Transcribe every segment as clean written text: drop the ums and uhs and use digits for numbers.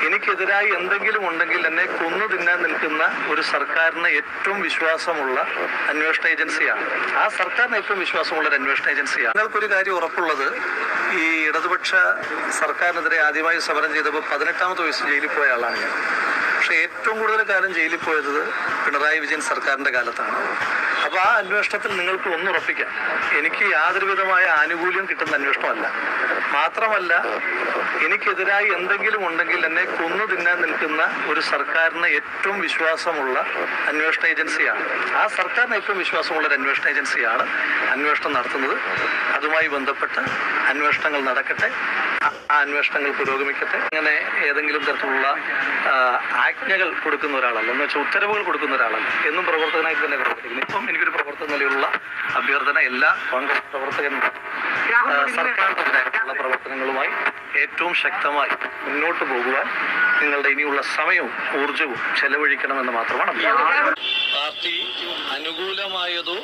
എനിക്കെതിരായി എന്തെങ്കിലും ഉണ്ടെങ്കിൽ എന്നെ കൊന്നു തിന്നാൻ നിൽക്കുന്ന ഒരു സർക്കാരിന് ഏറ്റവും വിശ്വാസമുള്ള അന്വേഷണ ഏജൻസിയാണ്. ആ സർക്കാരിന് ഏറ്റവും വിശ്വാസമുള്ള ഒരു അന്വേഷണ ഏജൻസിയാണ്. നിങ്ങൾക്കൊരു കാര്യം ഉറപ്പുള്ളത്, ഈ ഇടതുപക്ഷ സർക്കാരിനെതിരെ ആദ്യമായി സമരം ചെയ്തപ്പോൾ 18ാമത്തെ വയസ്സ് ജയിലിൽ പോയ ആളാണ് ഞാൻ. പക്ഷെ ഏറ്റവും കൂടുതൽ കാലം ജയിലിൽ പോയത് പിണറായി വിജയൻ സർക്കാരിൻ്റെ കാലത്താണ്. അപ്പോൾ ആ അന്വേഷണത്തിൽ നിങ്ങൾക്ക് ഒന്നുറപ്പിക്കാം, എനിക്ക് യാതൊരു വിധമായ ആനുകൂല്യം കിട്ടുന്ന അന്വേഷണമല്ല. മാത്രമല്ല, എനിക്കെതിരായി എന്തെങ്കിലും ഉണ്ടെങ്കിൽ എന്നെ കൊന്നു തിന്നാൻ നിൽക്കുന്ന ഒരു സർക്കാരിന് ഏറ്റവും വിശ്വാസമുള്ള അന്വേഷണ ഏജൻസിയാണ്. ആ സർക്കാരിന് ഏറ്റവും വിശ്വാസമുള്ള ഒരു അന്വേഷണ ഏജൻസിയാണ് അന്വേഷണം നടത്തുന്നത്. അതുമായി ബന്ധപ്പെട്ട് അന്വേഷണങ്ങൾ നടക്കട്ടെ, ആ അന്വേഷണങ്ങൾ പുരോഗമിക്കട്ടെ. അങ്ങനെ ഏതെങ്കിലും തരത്തിലുള്ള ആജ്ഞകൾ കൊടുക്കുന്ന ഒരാളല്ല, എന്ന് വെച്ചാൽ ഉത്തരവുകൾ കൊടുക്കുന്ന ഒരാളല്ല. എന്നും പ്രവർത്തകനായിട്ട് തന്നെ പ്രവർത്തിക്കുന്നു. ഇപ്പം എനിക്കൊരു പ്രവർത്തക നിലയിലുള്ള അഭ്യർത്ഥന എല്ലാ കോൺഗ്രസ് പ്രവർത്തകന്മാരും സർക്കാരിനെതിരായിട്ടുള്ള പ്രവർത്തനങ്ങളുമായി ഏറ്റവും ശക്തമായി മുന്നോട്ട് പോകുവാൻ നിങ്ങളുടെ ഇനിയുള്ള സമയവും ഊർജവും ചെലവഴിക്കണമെന്ന് മാത്രമാണ്. പാർട്ടി അനുകൂലമായതോ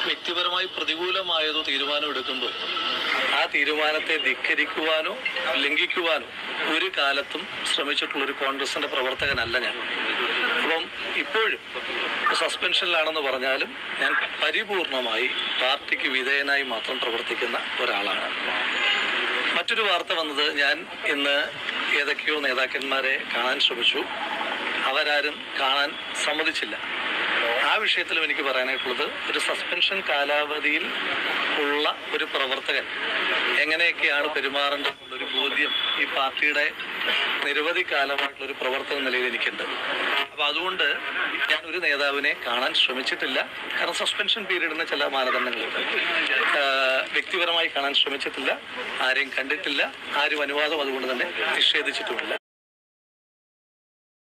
വ്യക്തിപരമായി പ്രതികൂലമായതോ തീരുമാനം എടുക്കുമ്പോൾ ആ തീരുമാനത്തെ ധിക്കരിക്കുവാനോ ലംഘിക്കുവാനോ ഒരു കാലത്തും ശ്രമിച്ചിട്ടുള്ളൊരു കോൺഗ്രസിന്റെ പ്രവർത്തകനല്ല ഞാൻ. അപ്പം ഇപ്പോഴും സസ്പെൻഷനിലാണെന്ന് പറഞ്ഞാലും ഞാൻ പരിപൂർണമായി പാർട്ടിക്ക് വിധേയനായി മാത്രം പ്രവർത്തിക്കുന്ന ഒരാളാണ്. മറ്റൊരു വാർത്ത വന്നത്, ഞാൻ ഇന്ന് ഏതൊക്കെയോ നേതാക്കന്മാരെ കാണാൻ ശ്രമിച്ചു, അവരാരും കാണാൻ സമ്മതിച്ചില്ല. ആ വിഷയത്തിലും എനിക്ക് പറയാനായിട്ടുള്ളത്, ഒരു സസ്പെൻഷൻ കാലാവധിയിൽ ഉള്ള ഒരു പ്രവർത്തകൻ എങ്ങനെയൊക്കെയാണ് പെരുമാറേണ്ടതെന്നുള്ളൊരു ബോധ്യം ഈ പാർട്ടിയുടെ നിരവധി കാലമായിട്ടുള്ളൊരു പ്രവർത്തന നിലയിൽ എനിക്കുണ്ട്. അപ്പോൾ അതുകൊണ്ട് ഞാൻ ഒരു നേതാവിനെ കാണാൻ ശ്രമിച്ചിട്ടില്ല. കാരണം സസ്പെൻഷൻ പീരീഡിന് ചില മാനദണ്ഡങ്ങളുണ്ട്. വ്യക്തിപരമായി കാണാൻ ശ്രമിച്ചിട്ടില്ല, ആരെയും കണ്ടിട്ടില്ല, ആരും അനുവാദം അതുകൊണ്ട് തന്നെ നിഷേധിച്ചിട്ടുമില്ല.